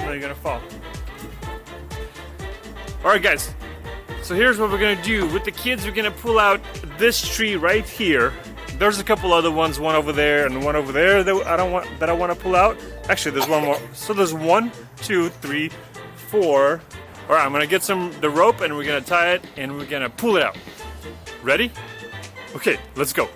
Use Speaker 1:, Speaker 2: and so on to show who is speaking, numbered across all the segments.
Speaker 1: No, you're gonna fall. Alright guys, so here's what we're gonna do. With the kids, we're gonna pull out this tree right here. There's a couple other ones, one over there and one over there that I want to pull out. Actually, there's one more. So there's 1, 2, 3, 4. Alright, I'm gonna get the rope and we're gonna tie it and we're gonna pull it out. Ready? Okay, let's go.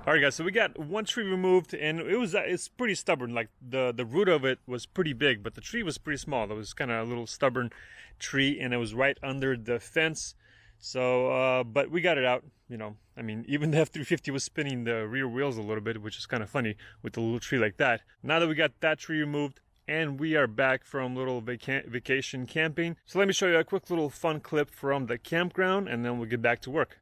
Speaker 1: Alright guys, so we got one tree removed and it's pretty stubborn. Like the root of it was pretty big, but the tree was pretty small. It was kind of a little stubborn tree and it was right under the fence. So, but we got it out, you know. I mean, even the F350 was spinning the rear wheels a little bit, which is kind of funny with a little tree like that. Now that we got that tree removed and we are back from little vacation camping. So let me show you a quick little fun clip from the campground and then we'll get back to work.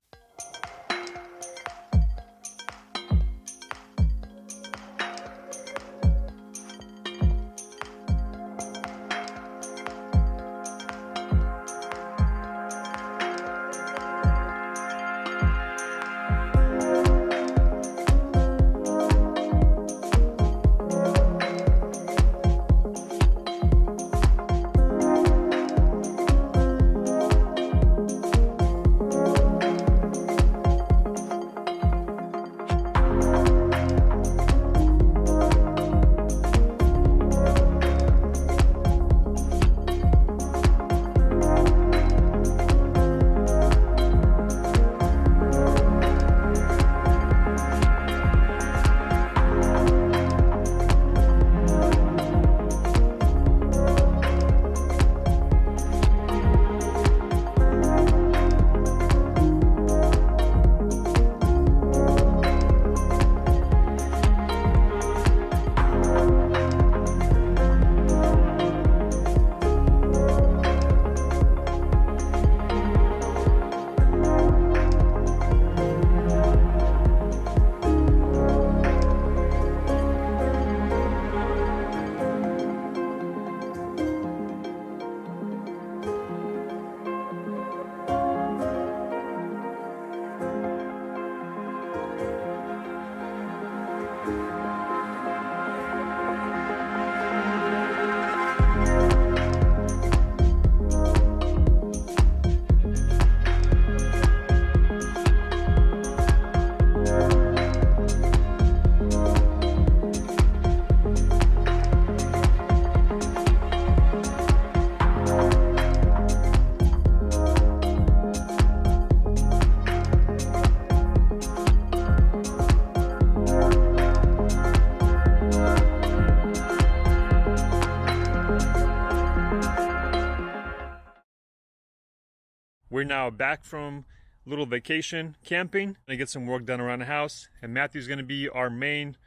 Speaker 1: We're now back from little vacation camping. Gonna get some work done around the house, and Matthew's gonna be our main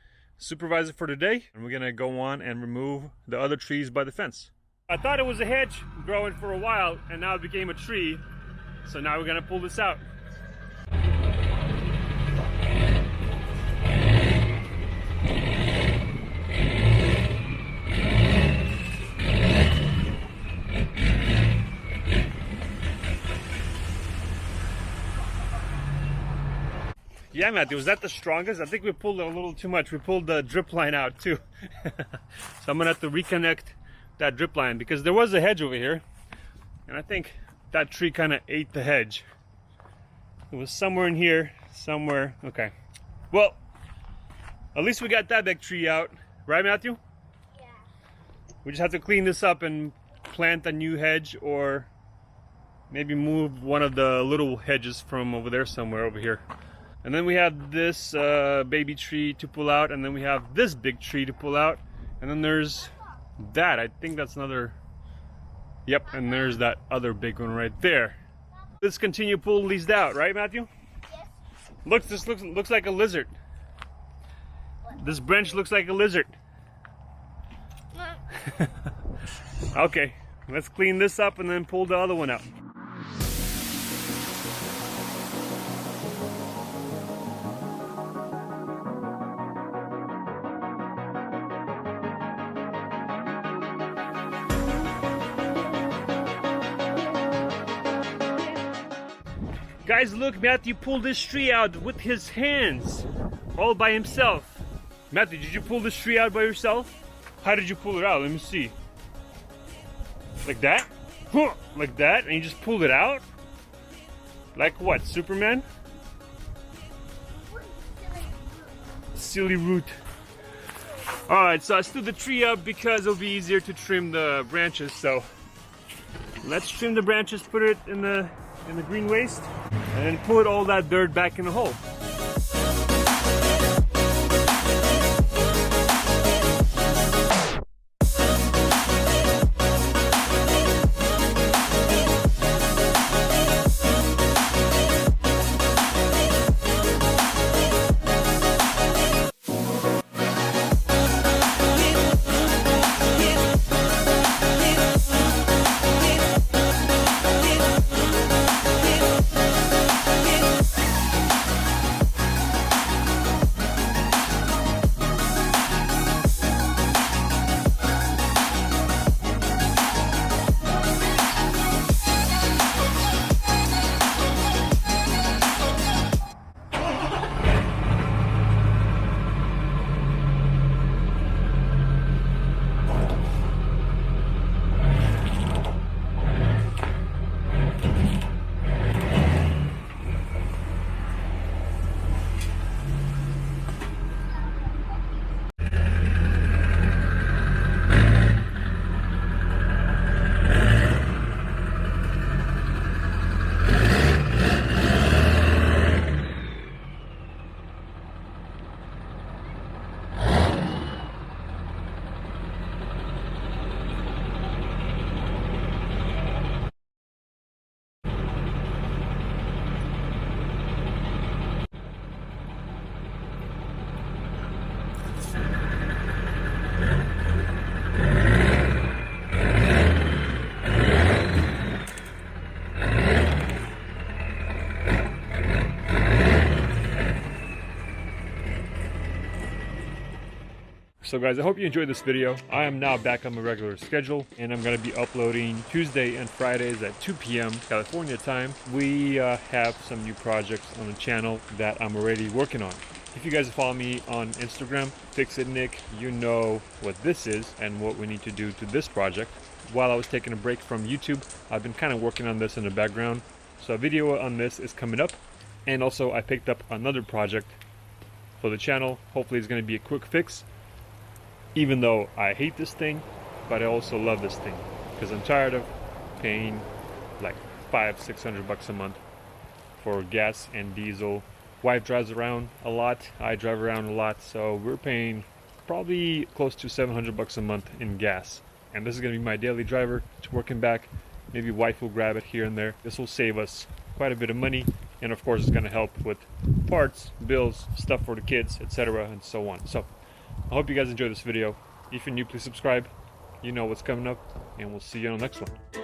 Speaker 1: supervisor for today, and we're gonna go on and remove the other trees by the fence. I thought it was a hedge growing for a while, and now it became a tree. So now we're gonna pull this out. Yeah, Matthew, was that the strongest? I think we pulled a little too much. We pulled the drip line out too. So I'm gonna have to reconnect that drip line because there was a hedge over here, and I think that tree kind of ate the hedge. It was somewhere in here, somewhere. Okay. Well, at least we got that big tree out, right, Matthew?
Speaker 2: Yeah.
Speaker 1: We just have to clean this up and plant a new hedge, or maybe move one of the little hedges from over there somewhere over here. And then we have this baby tree to pull out, and then we have this big tree to pull out, and then there's that. I think that's another. Yep, and there's that other big one right there. Let's continue pulling these out, right, Matthew?
Speaker 2: Yes.
Speaker 1: Look, this looks like a lizard. This branch looks like a lizard. Okay, let's clean this up and then pull the other one out. Guys, look, Matthew pulled this tree out with his hands, all by himself. Matthew, did you pull this tree out by yourself? How did you pull it out? Let me see. Like that? Huh, like that? And you just pulled it out? Like what, Superman? Silly root. Alright, so I stood the tree up because it'll be easier to trim the branches, so let's trim the branches, put it in the green waste, and then put all that dirt back in the hole. So guys, I hope you enjoyed this video. I am now back on my regular schedule, and I'm going to be uploading Tuesday and Fridays at 2 p.m. California time. We have some new projects on the channel that I'm already working on. If you guys follow me on Instagram, FixitNick, you know what this is and what we need to do to this project. While I was taking a break from YouTube, I've been kind of working on this in the background. So a video on this is coming up. And also I picked up another project for the channel. Hopefully it's going to be a quick fix. Even though I hate this thing, but I also love this thing because I'm tired of paying like $500-600 a month for gas and diesel. Wife drives around a lot, I drive around a lot, so we're paying probably close to $700 a month in gas. And this is going to be my daily driver to work and back. Maybe wife will grab it here and there. This will save us quite a bit of money, and of course it's going to help with parts, bills, stuff for the kids, etc., and so on. So I hope you guys enjoyed this video. If you're new, please subscribe. You know what's coming up, and we'll see you on the next one.